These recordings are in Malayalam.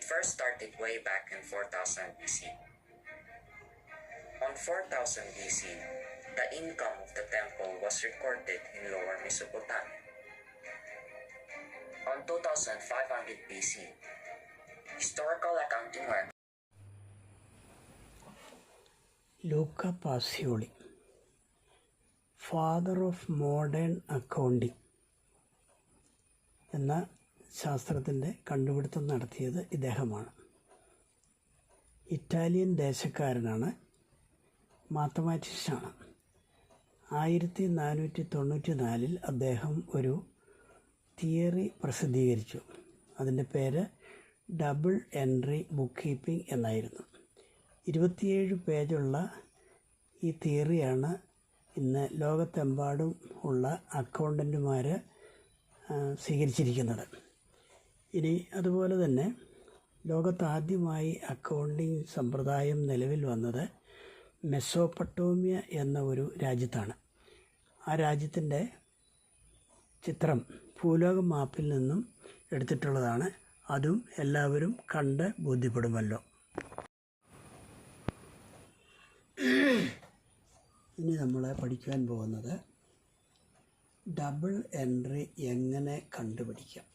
first started way back in 4000 BC. On 4000 BC, the income of the temple was recorded in Lower Mesopotamia. On 2500 BC, historical accounting work Luca Pacioli, father of modern accounting എന്ന ശാസ്ത്രത്തിൻ്റെ കണ്ടുപിടുത്തം നടത്തിയത് ഇദ്ദേഹമാണ്. ഇറ്റാലിയൻ ദേശക്കാരനാണ്, മാത്തമാറ്റിക്സാണ്. 1494 അദ്ദേഹം ഒരു തിയറി പ്രസിദ്ധീകരിച്ചു. അതിൻ്റെ പേര് ഡബിൾ എൻട്രി ബുക്ക് കീപ്പിംഗ് എന്നായിരുന്നു. 27 പേജുള്ള ഈ തിയറിയാണ് ഇന്ന് ലോകത്തെമ്പാടും ഉള്ള അക്കൗണ്ടൻറ്റുമാർ സ്വീകരിച്ചിരിക്കുന്നത്. ഇനി അതുപോലെ തന്നെ ലോകത്താദ്യമായി അക്കൗണ്ടിങ് സമ്പ്രദായം നിലവിൽ വന്നത് മെസോപ്പൊട്ടേമിയ എന്ന ഒരു രാജ്യത്താണ്. ആ രാജ്യത്തിൻ്റെ ചിത്രം ഭൂലോക മാപ്പിൽ നിന്നും എടുത്തിട്ടുള്ളതാണ്. അതും എല്ലാവരും കണ്ട് ബോധ്യപ്പെടുമല്ലോ. ഇനി നമ്മൾ പഠിക്കുവാൻ പോകുന്നത് ഡബിൾ എൻട്രി എങ്ങനെ കണ്ടുപിടിക്കാം.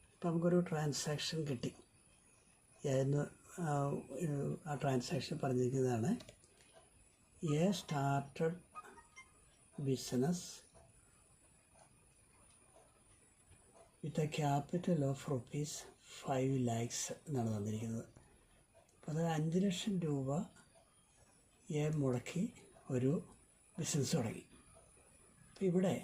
ഇപ്പം നമുക്കൊരു ട്രാൻസാക്ഷൻ കിട്ടി. ആ ട്രാൻസാക്ഷൻ പറഞ്ഞിരിക്കുന്നതാണ് a started business with a capital of ₹5 lakhs എന്നാണ് തന്നിരിക്കുന്നത്. അപ്പോൾ അത് 5 ലക്ഷം രൂപ മുടക്കി ഒരു ബിസിനസ് തുടങ്ങി. അപ്പോൾ ഇവിടെ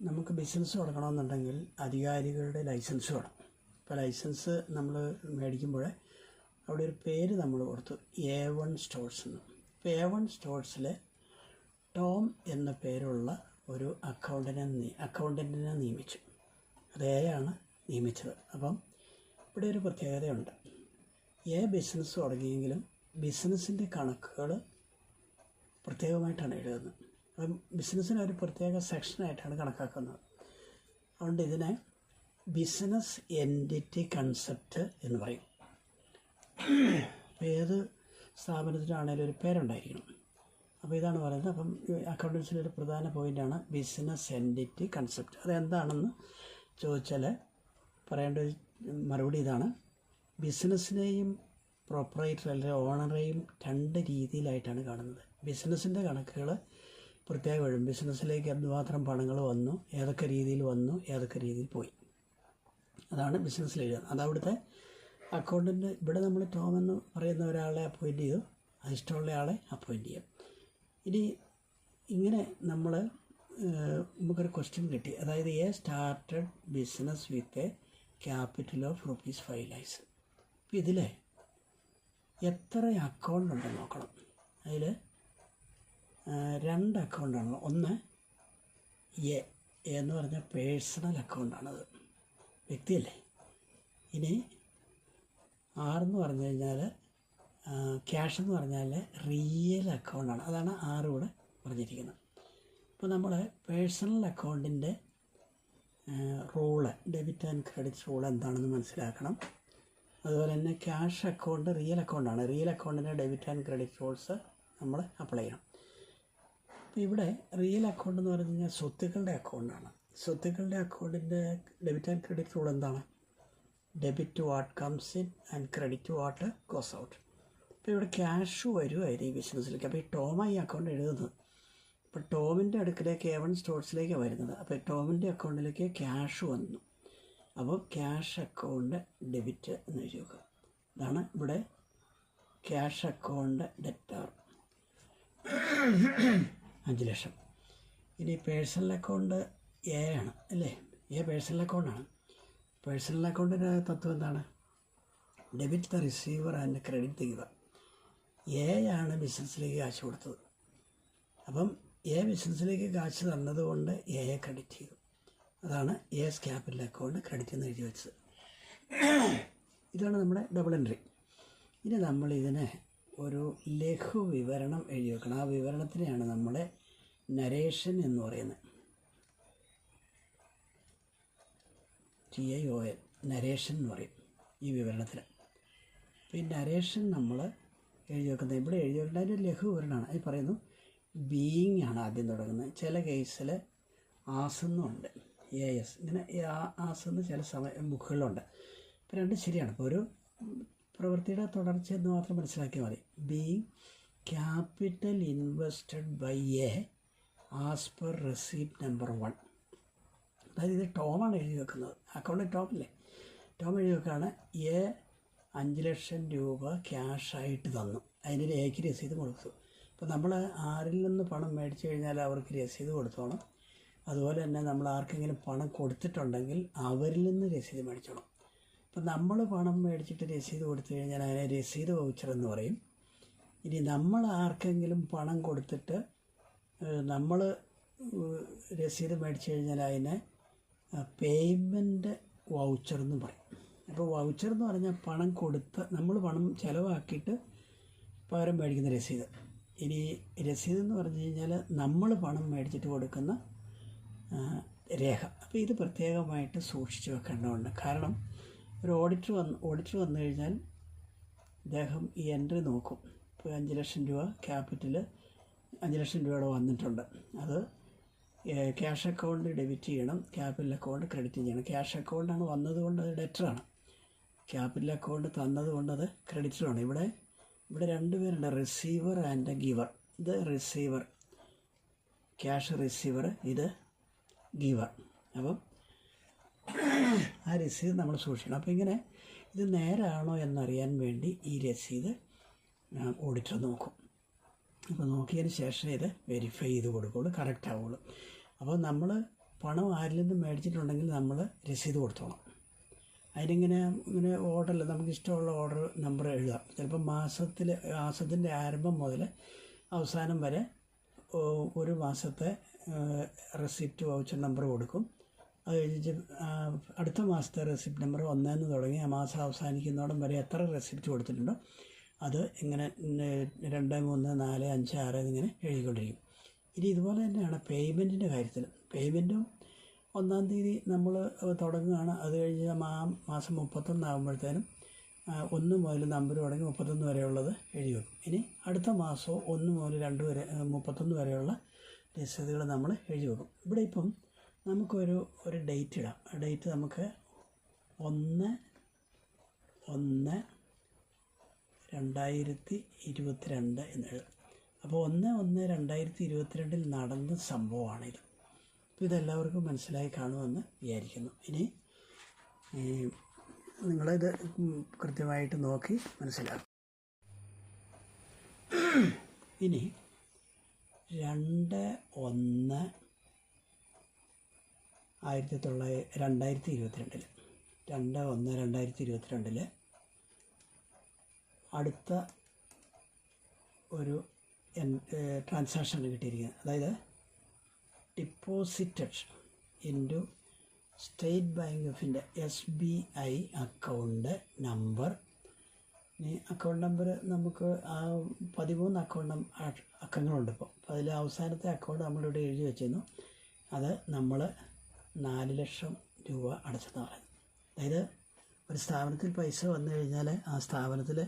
നമുക്ക് ബിസിനസ് തുടങ്ങണമെന്നുണ്ടെങ്കിൽ അധികാരികളുടെ ലൈസൻസ് വേണം. ഇപ്പോൾ ലൈസൻസ് നമ്മൾ മേടിക്കുമ്പോൾ അവിടെ ഒരു പേര് നമ്മൾ കൊടുത്തു, A1 സ്റ്റോഴ്സ് എന്ന്. ഇപ്പോൾ A1 സ്റ്റോഴ്സിൽ ടോം എന്ന പേരുള്ള ഒരു അക്കൗണ്ടൻറ്റിനെ നിയമിച്ചു. അത് ആണ് നിയമിച്ചത്. അപ്പം ഇവിടെ ഒരു പ്രത്യേകതയുണ്ട്. ബിസിനസ് തുടങ്ങിയെങ്കിലും ബിസിനസ്സിൻ്റെ കണക്കുകൾ പ്രത്യേകമായിട്ടാണ് എഴുതുന്നത്. അപ്പം ബിസിനസ്സിന് ഒരു പ്രത്യേക സെക്ഷനായിട്ടാണ് കണക്കാക്കുന്നത്. അതുകൊണ്ട് ഇതിനെ ബിസിനസ് എൻറ്റിറ്റി കൺസെപ്റ്റ് എന്ന് പറയും. അപ്പോൾ ഏത് സ്ഥാപനത്തിനാണേലും ഒരു പേരുണ്ടായിരിക്കണം. അപ്പോൾ ഇതാണ് പറയുന്നത്. അപ്പം അക്കൗണ്ടൻസിലൊരു പ്രധാന പോയിൻ്റാണ് ബിസിനസ് എൻറ്റിറ്റി കൺസെപ്റ്റ്. അതെന്താണെന്ന് ചോദിച്ചാൽ പറയേണ്ട ഒരു മറുപടി ഇതാണ്. ബിസിനസ്സിനെയും പ്രൊപ്പറേറ്റർ അല്ലെങ്കിൽ ഓണറേയും 2 രീതിയിലായിട്ടാണ് കാണുന്നത്. ബിസിനസ്സിൻ്റെ കണക്കുകൾ പ്രത്യേകം എഴുതും. ബിസിനസ്സിലേക്ക് എന്തുമാത്രം പണങ്ങൾ വന്നു, ഏതൊക്കെ രീതിയിൽ വന്നു, ഏതൊക്കെ രീതിയിൽ പോയി, അതാണ് ബിസിനസ്സിൽ എഴുതുന്നത്. അതവിടുത്തെ അക്കൗണ്ടൻറ്റ്. ഇവിടെ നമ്മൾ ടോം എന്ന് പറയുന്ന ഒരാളെ അപ്പോയിൻറ്റ് ചെയ്തു, അതിഷ്ടമുള്ള ആളെ അപ്പോയിൻറ്റ് ചെയ്യും. ഇനി ഇങ്ങനെ നമുക്കൊരു ക്വസ്റ്റ്യൻ കിട്ടി. അതായത് started business with a capital of ₹5 lakhs. അപ്പോൾ ഇതിൽ എത്ര അക്കൗണ്ട് ഉണ്ടെന്ന് നോക്കണം. അതിൽ 2 അക്കൗണ്ടാണ്. ഒന്ന് എന്ന് പറഞ്ഞാൽ പേഴ്സണൽ അക്കൗണ്ടാണത്, വ്യക്തിയല്ലേ. ഇനി 6 എന്ന് പറഞ്ഞു കഴിഞ്ഞാൽ ക്യാഷ് എന്ന് പറഞ്ഞാൽ റിയൽ അക്കൗണ്ടാണ്. അതാണ് 6 ഇവിടെ പറഞ്ഞിരിക്കുന്നത്. അപ്പോൾ നമ്മൾ പേഴ്സണൽ അക്കൗണ്ടിൻ്റെ rule, debit and credit rule എന്താണെന്ന് മനസ്സിലാക്കണം. അതുപോലെ തന്നെ ക്യാഷ് അക്കൗണ്ട് റിയൽ അക്കൗണ്ടാണ്. റിയൽ അക്കൗണ്ടിൻ്റെ ഡെബിറ്റ് ആൻഡ് ക്രെഡിറ്റ് റൂൾസ് നമ്മൾ അപ്ലൈ ചെയ്യണം. അപ്പോൾ ഇവിടെ റിയൽ അക്കൗണ്ട് എന്ന് പറഞ്ഞു കഴിഞ്ഞാൽ സ്വത്തുക്കളുടെ അക്കൗണ്ടാണ്. സ്വത്തുക്കളുടെ അക്കൗണ്ടിൻ്റെ ഡെബിറ്റ് ആൻഡ് ക്രെഡിറ്റ് റൂൾ എന്താണ്? Debit what comes in and credit what goes out. അപ്പോൾ ഇവിടെ ക്യാഷ് വരുമായിരുന്നു ഈ ബിസിനസ്സിലേക്ക്. അപ്പോൾ ഈ ടോമായി അക്കൗണ്ട് എഴുതുന്നത്. അപ്പോൾ ടോമിൻ്റെ അടുക്കിലേക്ക് A1 സ്റ്റോഴ്സിലേക്കാണ് വരുന്നത്. അപ്പോൾ ടോമിൻ്റെ അക്കൗണ്ടിലേക്ക് ക്യാഷ് വന്നു. അപ്പോൾ ക്യാഷ് അക്കൗണ്ട് ഡെബിറ്റ് എന്ന് എഴുതി വെക്കുക. ഇതാണ് ഇവിടെ ക്യാഷ് അക്കൗണ്ട് ഡെറ്റർ 5 ലക്ഷം. ഇനി പേഴ്സണൽ അക്കൗണ്ട് ആണ് അല്ലേ? പേഴ്സണൽ അക്കൗണ്ടാണ്. പേഴ്സണൽ അക്കൗണ്ടിൻ്റെ തത്വം എന്താണ്? Debit the receiver and credit the giver. ആണ് ബിസിനസ്സിലേക്ക് കാശ് കൊടുത്തത്. അപ്പം ബിസിനസ്സിലേക്ക് കാശ് തന്നതുകൊണ്ട് ക്രെഡിറ്റ് ചെയ്തു. അതാണ് ക്യാപിറ്റൽ അക്കൗണ്ട് ക്രെഡിറ്റ് എന്ന് എഴുതി വെച്ചത്. ഇതാണ് നമ്മുടെ ഡബിൾ എൻട്രി. ഇനി നമ്മളിതിനെ ഒരു ലഘു വിവരണം എഴുതി വെക്കണം. ആ വിവരണത്തിനെയാണ് നമ്മുടെ നരേഷൻ എന്ന് പറയുന്നത്. TION നരേഷൻ എന്ന് പറയും. ഈ വിവരണത്തിൽ. അപ്പോൾ ഈ നരേഷൻ നമ്മൾ എഴുതി വെക്കുന്നത് ഇവിടെ എഴുതി വെക്കേണ്ട അതിൻ്റെ ലഘു വിവരണമാണ്. അത് പറയുന്നു ബീയിങ് ആണ് ആദ്യം തുടങ്ങുന്നത്. ചില കേസിൽ ആസെന്നുണ്ട്, AS ഇങ്ങനെ ആസെന്ന് ചില ബുക്കുകളിലുണ്ട്. ഇപ്പോൾ രണ്ടും ശരിയാണ്. ഇപ്പോൾ ഒരു പ്രവൃത്തിയുടെ തുടർച്ചയെന്ന് മാത്രം മനസ്സിലാക്കിയാൽ മതി. Being capital invested by A as per receipt number 1. അതായത് ഇത് ടോമാണ് എഴുതി വെക്കുന്നത്. അക്കൗണ്ടിൽ ടോമില്ലേ, ടോം എഴുതി വെക്കുകയാണ് എ 5 ലക്ഷം രൂപ ക്യാഷായിട്ട് തന്നു, അതിന് എക്ക് രസീത് കൊടുത്തു. അപ്പോൾ നമ്മൾ ആരിൽ നിന്ന് പണം മേടിച്ചു കഴിഞ്ഞാൽ അവർക്ക് രസീത് കൊടുത്തോണം. അതുപോലെ തന്നെ നമ്മൾ ആർക്കെങ്കിലും പണം കൊടുത്തിട്ടുണ്ടെങ്കിൽ അവരിൽ നിന്ന് രസീത് മേടിച്ചോണം. അപ്പോൾ നമ്മൾ പണം മേടിച്ചിട്ട് രസീത് കൊടുത്തു കഴിഞ്ഞാൽ അതിനെ രസീത് വൗച്ചർ എന്ന് പറയും. ഇനി നമ്മൾ ആർക്കെങ്കിലും പണം കൊടുത്തിട്ട് നമ്മൾ രസീത് മേടിച്ചു കഴിഞ്ഞാൽ അതിനെ പേയ്മെൻറ്റ് വൗച്ചർ എന്ന് പറയും. അപ്പോൾ വൗച്ചർ എന്ന് പറഞ്ഞാൽ പണം കൊടുത്ത് നമ്മൾ പണം ചിലവാക്കിയിട്ട് പകരം മേടിക്കുന്ന രസീത്. ഇനി രസീത് എന്ന് പറഞ്ഞു കഴിഞ്ഞാൽ നമ്മൾ പണം മേടിച്ചിട്ട് കൊടുക്കുന്ന രേഖ. അപ്പോൾ ഇത് പ്രത്യേകമായിട്ട് സൂക്ഷിച്ച് വെക്കേണ്ടതുണ്ട്. കാരണം ഒരു ഓഡിറ്റർ വന്നു കഴിഞ്ഞാൽ അദ്ദേഹം ഈ എൻട്രി നോക്കും. ഇപ്പോൾ 5 ലക്ഷം രൂപ ക്യാപിറ്റൽ 5 ലക്ഷം രൂപയുടെ വന്നിട്ടുണ്ട്, അത് ക്യാഷ് അക്കൗണ്ട് ഡെബിറ്റ് ചെയ്യണം, ക്യാപിറ്റൽ അക്കൗണ്ട് ക്രെഡിറ്റ് ചെയ്യണം. ക്യാഷ് അക്കൗണ്ടാണ് വന്നതുകൊണ്ട് അത് ഡെറ്ററാണ്, ക്യാപിറ്റൽ അക്കൗണ്ട് തന്നതുകൊണ്ട് അത് ക്രെഡിറ്ററാണ്. ഇവിടെ രണ്ട് പേരുണ്ട്, റിസീവർ ആൻഡ് ഗിവർ. ഇത് റിസീവർ, ക്യാഷ് റിസീവർ, ഇത് ഗിവർ. അപ്പം ആ രസീത് നമ്മൾ സൂക്ഷിക്കണം. അപ്പോൾ ഇങ്ങനെ ഇത് നേരാണോ എന്നറിയാൻ വേണ്ടി ഈ രസീത് ഓഡിറ്റർ നോക്കും. അപ്പോൾ നോക്കിയതിന് ശേഷം ഇത് വെരിഫൈ ചെയ്ത് കൊടുക്കുകയുള്ളൂ, കറക്റ്റ് ആവുള്ളൂ. അപ്പോൾ നമ്മൾ പണം ആരിൽ നിന്ന് മേടിച്ചിട്ടുണ്ടെങ്കിൽ നമ്മൾ രസീത് കൊടുത്തോളാം. ഇങ്ങനെ ഓർഡറിൽ നമുക്ക് ഇഷ്ടമുള്ള ഓർഡർ നമ്പർ എഴുതാം. ചിലപ്പോൾ മാസത്തിൻ്റെ ആരംഭം മുതൽ അവസാനം വരെ ഒരു മാസത്തെ റെസിപ്റ്റ് വൗച്ചർ നമ്പർ കൊടുക്കും. അത് കഴിഞ്ഞിട്ട് അടുത്ത മാസത്തെ റെസിപ്റ്റ് നമ്പർ 1 തുടങ്ങി ആ മാസം അവസാനിക്കുന്നോടം വരെ എത്ര റെസിപ്റ്റ് കൊടുത്തിട്ടുണ്ടോ അത് ഇങ്ങനെ 2, 3, 4, 5, 6 എന്നിങ്ങനെ എഴുതിക്കൊണ്ടിരിക്കും. ഇനി ഇതുപോലെ തന്നെയാണ് പേയ്മെൻറ്റിൻ്റെ കാര്യത്തിൽ. പേയ്മെൻറ്റും 1-ാം തീയതി നമ്മൾ തുടങ്ങുകയാണ്. അത് കഴിഞ്ഞ് മാസം 31 ആകുമ്പോഴത്തേനും 1 മുതൽ നമ്പർ തുടങ്ങി 31 വരെയുള്ളത് എഴുതി വെക്കും. ഇനി അടുത്ത മാസവും 1 മുതൽ 2 വരെ 31 വരെയുള്ള രസീതുകൾ നമ്മൾ എഴുതി വെക്കും. ഇവിടെ ഇപ്പം നമുക്കൊരു ഡേറ്റ് ഇടാം. ആ ഡേറ്റ് നമുക്ക് 1/1/2022 എന്നെഴുതാം. അപ്പോൾ 1/1/2022 നടന്ന സംഭവമാണിത്. അപ്പോൾ ഇതെല്ലാവർക്കും മനസ്സിലായി കാണുമെന്ന് വിചാരിക്കുന്നു. ഇനി നിങ്ങളിത് കൃത്യമായിട്ട് നോക്കി മനസ്സിലാക്കും. ഇനി 2/1/2022 അടുത്ത ഒരു ട്രാൻസാക്ഷൻ കിട്ടിയിരിക്കുന്നത്. അതായത് ഡിപ്പോസിറ്റഡ് ഇൻറ്റു സ്റ്റേറ്റ് ബാങ്ക് ഓഫിൻ്റെ SBI അക്കൗണ്ട് നമ്പർ. ഈ അക്കൗണ്ട് നമ്പർ നമുക്ക് 13 അക്കങ്ങളുണ്ട് ഇപ്പോൾ. അപ്പോൾ അതിൽ അവസാനത്തെ അക്കൗണ്ട് നമ്മളിവിടെ എഴുതി വെച്ചിരുന്നു. അത് നമ്മൾ 4 ലക്ഷം രൂപ അടച്ചെന്ന് പറയുന്നത്. അതായത് ഒരു സ്ഥാപനത്തിൽ പൈസ വന്നു കഴിഞ്ഞാൽ ആ സ്ഥാപനത്തിൽ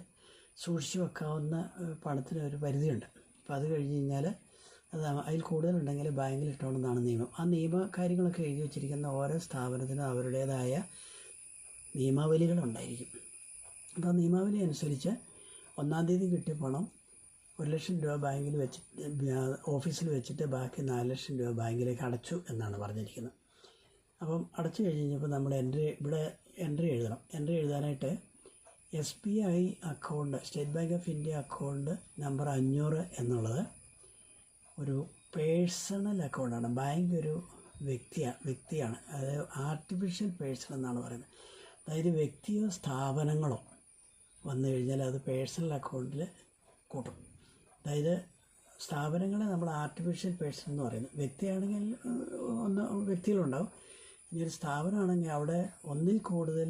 സൂക്ഷിച്ച് വെക്കാവുന്ന പണത്തിന് ഒരു പരിധിയുണ്ട്. അപ്പോൾ അത് കഴിഞ്ഞ് കഴിഞ്ഞാൽ അത് അതിൽ കൂടുതലുണ്ടെങ്കിൽ ബാങ്കിൽ ഇട്ടോണമെന്നാണ് നിയമം. ആ കാര്യങ്ങളൊക്കെ എഴുതി വെച്ചിരിക്കുന്ന ഓരോ സ്ഥാപനത്തിനും അവരുടേതായ നിയമാവലികളുണ്ടായിരിക്കും. അപ്പോൾ ആ നിയമാവലി അനുസരിച്ച് 1-ാം തീയതി കിട്ടിയ പണം 1 ലക്ഷം രൂപ ബാങ്കിൽ ഓഫീസിൽ വെച്ചിട്ട് ബാക്കി 4 ലക്ഷം രൂപ ബാങ്കിലേക്ക് അടച്ചു എന്നാണ് പറഞ്ഞിരിക്കുന്നത്. അപ്പം അടച്ചു കഴിഞ്ഞപ്പോൾ നമ്മൾ എൻട്രി എഴുതണം. എൻട്രി എഴുതാനായിട്ട് SBI account, state bank of India account number 500 എന്നുള്ളത് ഒരു പേഴ്സണൽ അക്കൗണ്ടാണ്. ബാങ്ക് ഒരു വ്യക്തിയാണ്. അതായത് ആർട്ടിഫിഷ്യൽ പേഴ്സൺ എന്നാണ് പറയുന്നത്. അതായത് വ്യക്തിയോ സ്ഥാപനങ്ങളോ വന്നു കഴിഞ്ഞാൽ അത് പേഴ്സണൽ അക്കൗണ്ടിൽ കൂട്ടും. അതായത് സ്ഥാപനങ്ങളെ നമ്മൾ ആർട്ടിഫിഷ്യൽ പേഴ്സൺ എന്ന് പറയുന്നത്. വ്യക്തിയാണെങ്കിൽ വ്യക്തികളുണ്ടാവും. ഇനി ഒരു സ്ഥാപനമാണെങ്കിൽ അവിടെ ഒന്നിൽ കൂടുതൽ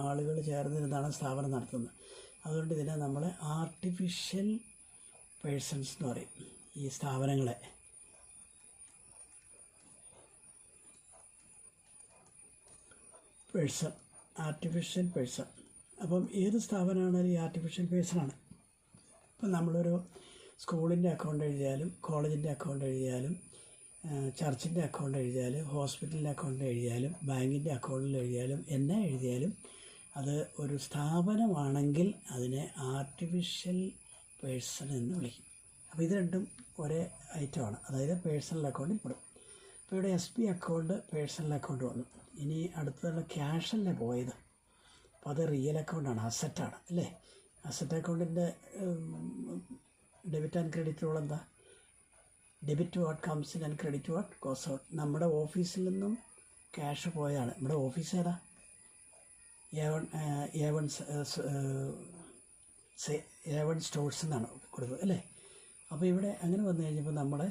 ആളുകൾ ചേർന്നിരുന്നാണ് സ്ഥാപനം നടത്തുന്നത്. അതുകൊണ്ട് ഇതിനെ നമ്മൾ ആർട്ടിഫിഷ്യൽ പേഴ്സൺസ് എന്ന് പറയും. ഈ സ്ഥാപനങ്ങളെ ആർട്ടിഫിഷ്യൽ പേഴ്സൺ അപ്പം ഏത് സ്ഥാപനമാണെങ്കിലും ഈ ആർട്ടിഫിഷ്യൽ പേഴ്സണാണ്. ഇപ്പം നമ്മളൊരു സ്കൂളിൻ്റെ അക്കൗണ്ട് എഴുതിയാലും കോളേജിൻ്റെ അക്കൗണ്ട് എഴുതിയാലും ചർച്ചിൻ്റെ അക്കൗണ്ട് എഴുതിയാലും ഹോസ്പിറ്റലിൻ്റെ അക്കൗണ്ട് എഴുതിയാലും ബാങ്കിൻ്റെ അക്കൗണ്ടിൽ എഴുതിയാലും എന്നാ എഴുതിയാലും അത് ഒരു സ്ഥാപനമാണെങ്കിൽ അതിനെ ആർട്ടിഫിഷ്യൽ പേഴ്സൺ എന്ന് വിളിക്കും. അപ്പോൾ ഇത് രണ്ടും ഒരേ ഐറ്റമാണ്, അതായത് പേഴ്സണൽ അക്കൗണ്ടിൽ പെടും. ഇപ്പോൾ ഇവിടെ SB അക്കൗണ്ട് പേഴ്സണൽ അക്കൗണ്ട് വന്നു. ഇനി അടുത്തുള്ള ക്യാഷല്ലേ പോയത്, അപ്പോൾ അത് റിയൽ അക്കൗണ്ടാണ്, അസറ്റാണ് അല്ലേ. അസറ്റ് അക്കൗണ്ടിൻ്റെ ഡെബിറ്റ് ആൻഡ് ക്രെഡിറ്റ് റൂൾ എന്താ? Debit what comes in and credit what goes out. നമ്മുടെ ഓഫീസിൽ നിന്നും ക്യാഷ് പോയതാണ്. നമ്മുടെ ഓഫീസ് ഏതാ? A1 സ്റ്റോഴ്സ് എന്നാണ് കൊടുത്തത് അല്ലേ. അപ്പോൾ ഇവിടെ അങ്ങനെ വന്നു കഴിഞ്ഞപ്പോൾ നമ്മുടെ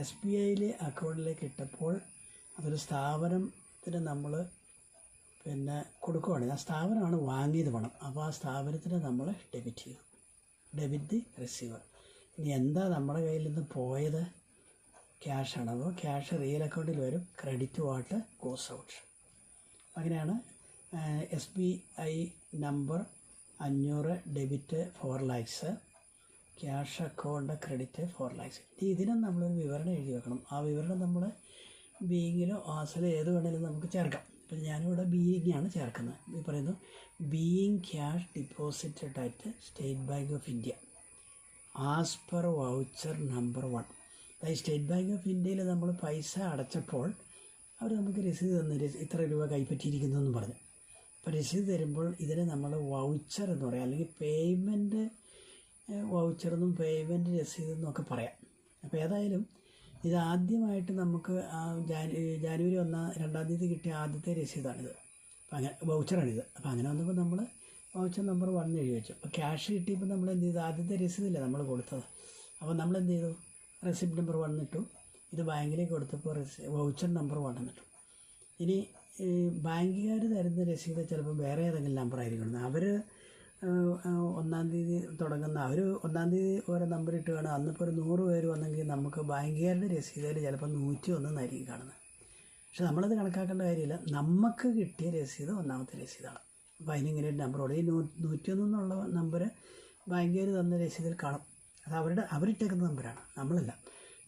SBIയിലെ അക്കൗണ്ടിലേക്ക് ഇട്ടപ്പോൾ അതൊരു സ്ഥാപനത്തിന് നമ്മൾ പിന്നെ കൊടുക്കുകയാണ്. ആ സ്ഥാപനമാണ് വാങ്ങിയത് പണം. അപ്പോൾ ആ സ്ഥാപനത്തിന് നമ്മൾ ഡെബിറ്റ് ചെയ്തു, ഡെബിറ്റ് ദി റിസീവർ. ഇനി എന്താ നമ്മുടെ കയ്യിൽ നിന്ന് പോയത്? ക്യാഷാണ്. അപ്പോൾ ക്യാഷ് റിയൽ അക്കൗണ്ടിൽ വരും, ക്രെഡിറ്റ് വാട്ട് ഗോസ് ഔട്ട്. അങ്ങനെയാണ് SBI number 500 debit 4 lakhs, cash account credit 4 lakhs. ഇതിനും നമ്മളൊരു വിവരണം എഴുതി വെക്കണം. ആ വിവരണം നമ്മൾ ബീയിങ്ങിലോ ആസിലോ ഏത് വേണമെങ്കിലും നമുക്ക് ചേർക്കാം. ഇപ്പം ഞാനിവിടെ ബീയിങ് ആണ് ചേർക്കുന്നത്. ഈ പറയുന്നു being cash deposited at state bank of India as per voucher number 1. അതായത് സ്റ്റേറ്റ് ബാങ്ക് ഓഫ് ഇന്ത്യയിൽ നമ്മൾ പൈസ അടച്ചപ്പോൾ അവർ നമുക്ക് രസീത് തന്നു, ഇത്ര രൂപ കൈപ്പറ്റിയിരിക്കുന്നു എന്ന് പറഞ്ഞു. അപ്പോൾ രസീത് തരുമ്പോൾ ഇതിനെ നമ്മൾ വൗച്ചർ എന്ന് പറയാം, അല്ലെങ്കിൽ പേയ്മെൻറ്റ് വൗച്ചറെന്നും പേയ്മെൻറ്റ് രസീതെന്നും ഒക്കെ പറയാം. അപ്പോൾ ഏതായാലും ഇത് ആദ്യമായിട്ട് നമുക്ക് ജാനുവരി 2-ാം തീയതി കിട്ടിയ ആദ്യത്തെ രസീതാണിത്. അപ്പോൾ അങ്ങനെ വൗച്ചറാണിത്. അപ്പോൾ അങ്ങനെ വന്നപ്പോൾ നമ്മൾ വൗച്ചർ നമ്പർ 1 എഴുതി വെച്ചു. അപ്പോൾ ക്യാഷ് കിട്ടിയപ്പോൾ നമ്മൾ എന്ത് ചെയ്തു? ആദ്യത്തെ രസീതല്ലേ നമ്മൾ കൊടുത്തത്. അപ്പോൾ നമ്മൾ എന്ത് ചെയ്തു? റെസിപ്റ്റ് നമ്പർ 1 ഇട്ടു. ഇത് ബാങ്കിലേക്ക് കൊടുത്തപ്പോൾ വൗച്ചർ നമ്പർ 1 എന്നിട്ടു. ഇനി ബാങ്കുകാർ തരുന്ന രസീത് ചിലപ്പോൾ വേറെ ഏതെങ്കിലും നമ്പർ ആയിരിക്കണം. അവർ 1-ാം തീയതി തുടങ്ങുന്ന അവർ 1-ാം തീയതി ഓരോ നമ്പർ ഇട്ട് കാണുക. അന്നിപ്പോൾ ഒരു 100 പേര് വന്നെങ്കിൽ നമുക്ക് ബാങ്കുകാരുടെ രസീതിൽ ചിലപ്പോൾ 101 എന്നായിരിക്കും കാണുന്നത്. പക്ഷെ നമ്മളത് കണക്കാക്കേണ്ട കാര്യമില്ല. നമുക്ക് കിട്ടിയ രസീത് 1-ാമത്തെ രസീതാണ്. അപ്പോൾ അതിനിങ്ങനെ ഒരു നമ്പറോട് ഈ 101 എന്നുള്ള നമ്പർ ബാങ്കുകാർ തന്ന രസീതിൽ കാണും. അത് അവരിട്ടേക്കുന്ന നമ്പറാണ്, നമ്മളല്ല.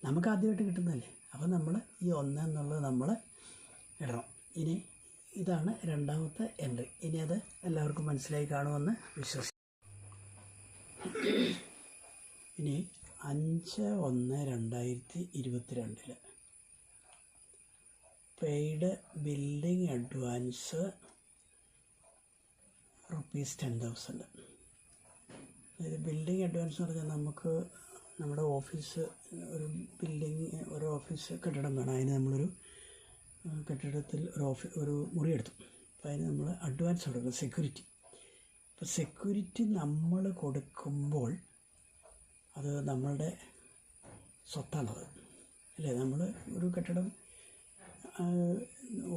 നമുക്ക് ആദ്യമായിട്ട് കിട്ടുന്നതല്ലേ. അപ്പോൾ നമ്മൾ ഈ 1 എന്നുള്ളത് നമ്മൾ ഇടണം. ഇനി ഇതാണ് 2ാമത്തെ എൻട്രി. ഇനി അത് എല്ലാവർക്കും മനസ്സിലായി കാണുമെന്ന് വിശ്വസിക്കുന്നു. ഇനി 5/1/2022 പെയ്ഡ് ബിൽഡിംഗ് അഡ്വാൻസ് ₹10,000. അതായത് ബിൽഡിംഗ് അഡ്വാൻസ് എന്ന് പറഞ്ഞാൽ നമുക്ക് നമ്മുടെ ഓഫീസ് ഒരു ഓഫീസ് കെട്ടിടം വേണം. അതിന് നമ്മളൊരു കെട്ടിടത്തിൽ ഒരു മുറി എടുത്തു. അപ്പോൾ അതിന് നമ്മൾ അഡ്വാൻസ് കൊടുക്കും, സെക്യൂരിറ്റി. അപ്പോൾ സെക്യൂരിറ്റി നമ്മൾ കൊടുക്കുമ്പോൾ അത് നമ്മളുടെ സ്വത്താണത് അല്ലേ. നമ്മൾ ഒരു കെട്ടിടം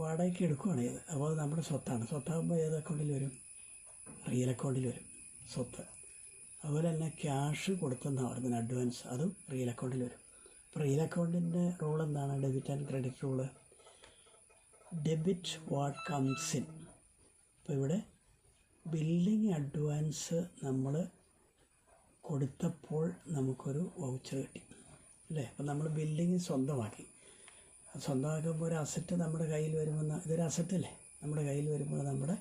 വാടകയ്ക്ക് എടുക്കുകയാണ് ചെയ്ത്. അപ്പോൾ അത് നമ്മുടെ സ്വത്താണ്. സ്വത്താകുമ്പോൾ ഏത് അക്കൗണ്ടിൽ വരും? റിയൽ അക്കൗണ്ടിൽ വരും സ്വത്ത്. അതുപോലെ തന്നെ ക്യാഷ് കൊടുത്തെന്നാണ് പറയുന്നത് അഡ്വാൻസ്, അതും റിയൽ അക്കൗണ്ടിൽ വരും. അപ്പോൾ റിയൽ അക്കൗണ്ടിൻ്റെ റൂൾ എന്താണ്? Debit and credit rule. Debit what comes in. ഇപ്പോൾ ഇവിടെ ബിൽഡിംഗ് അഡ്വാൻസ് നമ്മൾ കൊടുത്തപ്പോൾ നമുക്കൊരു വൗച്ചർ കിട്ടി അല്ലേ. അപ്പോൾ നമ്മൾ ബിൽഡിങ് സ്വന്തമാക്കുമ്പോൾ ഒരു അസറ്റ് നമ്മുടെ കയ്യിൽ വരുമ്പോൾ ഇതൊരു അസറ്റല്ലേ, നമ്മുടെ കയ്യിൽ വരുമ്പോൾ നമ്മുടെ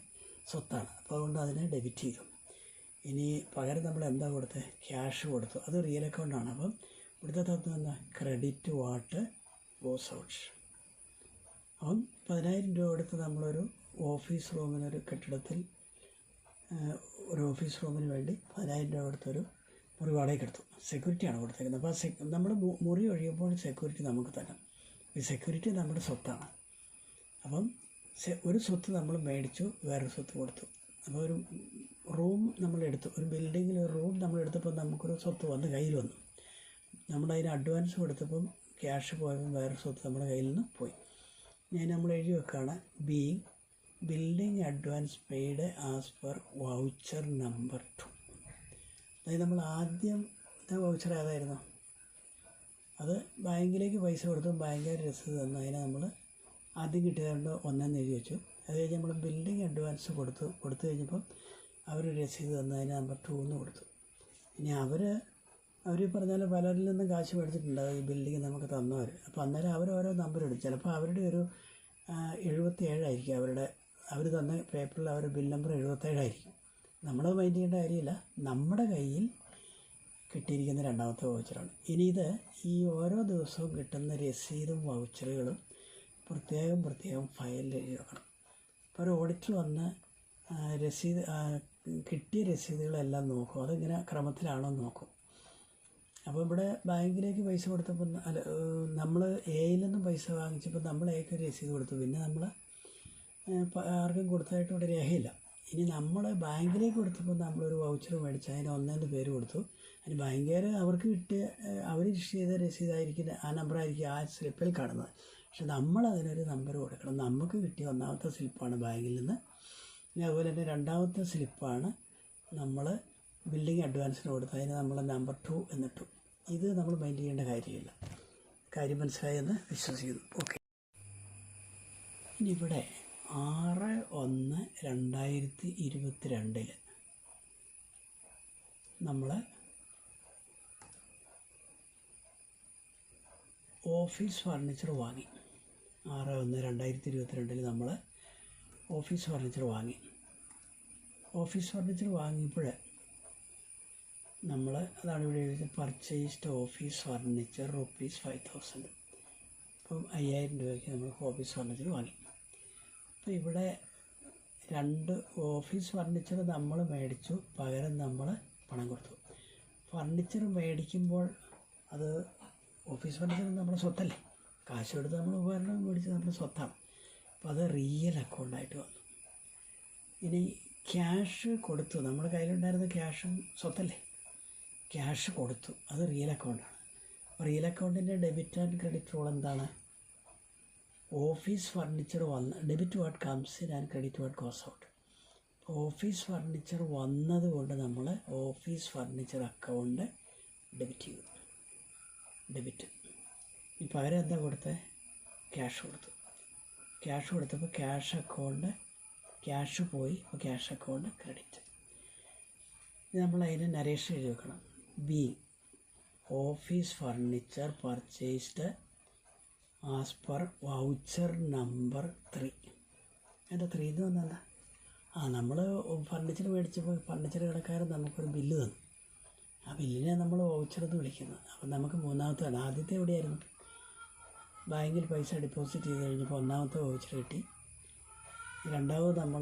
സ്വത്താണ്. അപ്പോൾ അതുകൊണ്ട് അതിനെ ഡെബിറ്റ് ചെയ്തു. ഇനി പകരം നമ്മൾ എന്താ കൊടുത്തത്? ക്യാഷ് കൊടുത്തു. അത് റിയൽ അക്കൗണ്ടാണ്. അപ്പം ഇവിടുത്തെ തത്വം എന്താ? Credit what goes out. അപ്പം 10,000 രൂപ കൊടുത്ത് നമ്മളൊരു ഓഫീസ് റൂമിനൊരു കെട്ടിടത്തിൽ ഒരു ഓഫീസ് റൂമിന് വേണ്ടി 10,000 രൂപ കൊടുത്തൊരു മുറി വാടകയ്ക്ക് എടുത്തു. സെക്യൂരിറ്റിയാണ് കൊടുത്തേക്കുന്നത്. അപ്പോൾ നമ്മൾ മുറി ഒഴിയുമ്പോൾ സെക്യൂരിറ്റി നമുക്ക് തരാം. ഈ സെക്യൂരിറ്റി നമ്മുടെ സ്വത്താണ്. അപ്പം ഒരു സ്വത്ത് നമ്മൾ മേടിച്ചു, വേറൊരു സ്വത്ത് കൊടുത്തു. അപ്പോൾ ഒരു റൂം നമ്മളെടുത്തു, ഒരു ബിൽഡിങ്ങിൽ ഒരു റൂം നമ്മളെടുത്തപ്പോൾ നമുക്കൊരു സ്വത്ത് വന്ന് കയ്യിൽ വന്നു. നമ്മളതിന് അഡ്വാൻസ് കൊടുത്തപ്പം ക്യാഷ് പോയപ്പം വേറൊരു സ്വത്ത് നമ്മുടെ കയ്യിൽ നിന്ന് പോയി. ഞാൻ നമ്മൾ എഴുതി വെക്കുകയാണ് being building advance paid as per voucher number 2. അതായത് നമ്മൾ ആദ്യം വൗച്ചർ ഏതായിരുന്നു? അത് ബാങ്കിലേക്ക് പൈസ കൊടുത്തു, ബാങ്കുകാർ രസീത് തന്നു. അതിനെ നമ്മൾ ആദ്യം കിട്ടിയതുകൊണ്ട് 1 എഴുതി വെച്ചു. അത് കഴിഞ്ഞ് നമ്മൾ ബിൽഡിംഗ് അഡ്വാൻസ് കൊടുത്തു കഴിഞ്ഞപ്പം അവർ രസീത് തന്നതിന് നമ്പർ 2 എന്ന് കൊടുത്തു. ഇനി അവർ പറഞ്ഞാൽ പലരിൽ നിന്നും കാശ് മേടിച്ചിട്ടുണ്ടാകും ഈ ബിൽഡിങ് നമുക്ക് തന്നവർ. അപ്പോൾ അന്നേരം അവർ ഓരോ നമ്പർ എടുക്കും. ചിലപ്പോൾ അവരുടെ ഒരു 77 ആയിരിക്കും, അവർ തന്ന പേപ്പറിൽ അവരുടെ ബിൽ നമ്പർ 77 ആയിരിക്കും. നമ്മളത് മൈൻഡ് ചെയ്യേണ്ട കാര്യമില്ല. നമ്മുടെ കയ്യിൽ കിട്ടിയിരിക്കുന്ന രണ്ടാമത്തെ വൗച്ചറാണ്. ഇനി ഇത് ഈ ഓരോ ദിവസവും കിട്ടുന്ന രസീതും വൗച്ചറുകളും പ്രത്യേകം ഫയലിൽ എഴുതി വെക്കണം. അപ്പോൾ ഒരു ഓഡിറ്റർ വന്ന് കിട്ടിയ രസീതുകളെല്ലാം നോക്കും, അതിങ്ങനെ ക്രമത്തിലാണോ നോക്കും. അപ്പോൾ ഇവിടെ ബാങ്കിലേക്ക് പൈസ കൊടുത്തപ്പോൾ നമ്മൾ എയിൽ നിന്നും പൈസ വാങ്ങിച്ചപ്പോൾ നമ്മൾ എക്ക് ഒരു രസീത് കൊടുത്തു. പിന്നെ നമ്മൾ ആർക്കും കൊടുത്തതായിട്ട് ഇവിടെ രേഖയില്ല. ഇനി നമ്മൾ ബാങ്കിലേക്ക് കൊടുത്തപ്പോൾ നമ്മളൊരു വൗച്ചർ മേടിച്ച് അതിന് 1 പേര് കൊടുത്തു. അതിന് ബാങ്കുകാർ അവർക്ക് കിട്ടിയ അവർ ഇഷ്യൂ ചെയ്ത രസീതായിരിക്കും, ആ നമ്പറായിരിക്കും ആ സ്ലിപ്പിൽ കാണുന്നത്. പക്ഷെ നമ്മളതിനൊരു നമ്പർ കൊടുക്കണം. നമുക്ക് കിട്ടിയ 1ാമത്തെ സ്ലിപ്പാണ് ബാങ്കിൽ നിന്ന്. ഇനി അതുപോലെ തന്നെ 2ാമത്തെ സ്ലിപ്പാണ് നമ്മൾ ബിൽഡിംഗ് അഡ്വാൻസിന് കൊടുത്തത്. അതിന് നമ്മൾ നമ്പർ 2 എന്നിട്ടു. ഇത് നമ്മൾ മൈൻഡ് ചെയ്യേണ്ട കാര്യമില്ല. കാര്യം മനസ്സിലായെന്ന് വിശ്വസിക്കുന്നു. ഓക്കെ. ഇനി ഇവിടെ 6/1/2022 നമ്മൾ ഓഫീസ് ഫർണിച്ചർ വാങ്ങി. 6/1/2022 നമ്മൾ ഓഫീസ് ഫർണിച്ചർ വാങ്ങി. ഓഫീസ് ഫർണിച്ചർ വാങ്ങിയപ്പോൾ നമ്മൾ അതാണ് ഇവിടെ എഴുതിയത്, പർച്ചേസ്ഡ് ഓഫീസ് ഫർണിച്ചർ ₹5,000. അപ്പം 5000 രൂപയ്ക്ക് നമ്മൾ ഓഫീസ് ഫർണിച്ചർ വാങ്ങി. അപ്പോൾ ഇവിടെ 2 ഓഫീസ് ഫർണിച്ചർ നമ്മൾ മേടിച്ചു, പകരം നമ്മൾ പണം കൊടുത്തു. ഫർണിച്ചർ മേടിക്കുമ്പോൾ അത് ഓഫീസ് ഫർണിച്ചർ നമ്മുടെ സ്വത്തല്ലേ, കാശ് കൊടുത്ത് നമ്മൾ ഉപകരണം മേടിച്ച് നമ്മുടെ സ്വത്താണ്. അപ്പോൾ അത് റിയൽ അക്കൗണ്ടായിട്ട് വന്നു. ഇനി ക്യാഷ് കൊടുത്തു, നമ്മുടെ കയ്യിലുണ്ടായിരുന്ന ക്യാഷും സ്വത്തല്ലേ, ക്യാഷ് കൊടുത്തു, അത് റിയൽ അക്കൗണ്ടാണ്. റിയൽ അക്കൗണ്ടിൻ്റെ ഡെബിറ്റ് ആൻഡ് ക്രെഡിറ്റ് റൂൾ എന്താണ്? ഓഫീസ് ഫർണിച്ചർ വന്ന് debit what comes in and credit what goes out. Office furniture വന്നതുകൊണ്ട് നമ്മൾ ഓഫീസ് ഫർണിച്ചർ അക്കൗണ്ട് ഡെബിറ്റ് ചെയ്തു. ഡെബിറ്റ്. ഇപ്പോൾ അവരെന്താ കൊടുത്തത്? ക്യാഷ് കൊടുത്തു. ക്യാഷ് കൊടുത്തപ്പോൾ ക്യാഷ് പോയി. അപ്പോൾ ക്യാഷ് അക്കൗണ്ട് ക്രെഡിറ്റ്. ഇത് നമ്മൾ അതിന് നരേഷൻ എഴുതി വെക്കണം. B office furniture purchased as per voucher number 3. എന്താ 3 എന്ന് പറഞ്ഞാൽ നമ്മൾ ഫർണിച്ചർ മേടിച്ചപ്പോൾ ഫർണിച്ചർ കടക്കാരൻ നമുക്കൊരു ബില്ല് തന്നു. ആ ബില്ലിനെ നമ്മൾ വൗച്ചർ എന്ന് വിളിക്കുന്നത്. അപ്പം നമുക്ക് 3ാമത്താണ്. ആദ്യത്തെ എവിടെയായിരുന്നു? ബാങ്കിൽ പൈസ ഡെപ്പോസിറ്റ് ചെയ്ത് കഴിഞ്ഞപ്പോൾ 1ാമത്തെ വൗച്ചർ കിട്ടി. 2ാമത് നമ്മൾ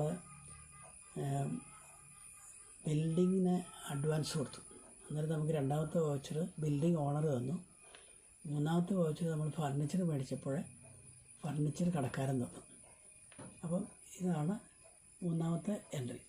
ബിൽഡിങ്ങിന് അഡ്വാൻസ് കൊടുത്തു. അന്നേരം നമുക്ക് 2ാമത്തെ വൗച്ചർ ബിൽഡിംഗ് ഓണർ തന്നു. 3ാമത്തെ വൗച്ചർ നമ്മൾ ഫർണിച്ചർ മേടിച്ചപ്പോൾ ഫർണിച്ചർ കടക്കാരൻ തന്നു. അപ്പം ഇതാണ് 3ാമത്തെ എൻട്രി.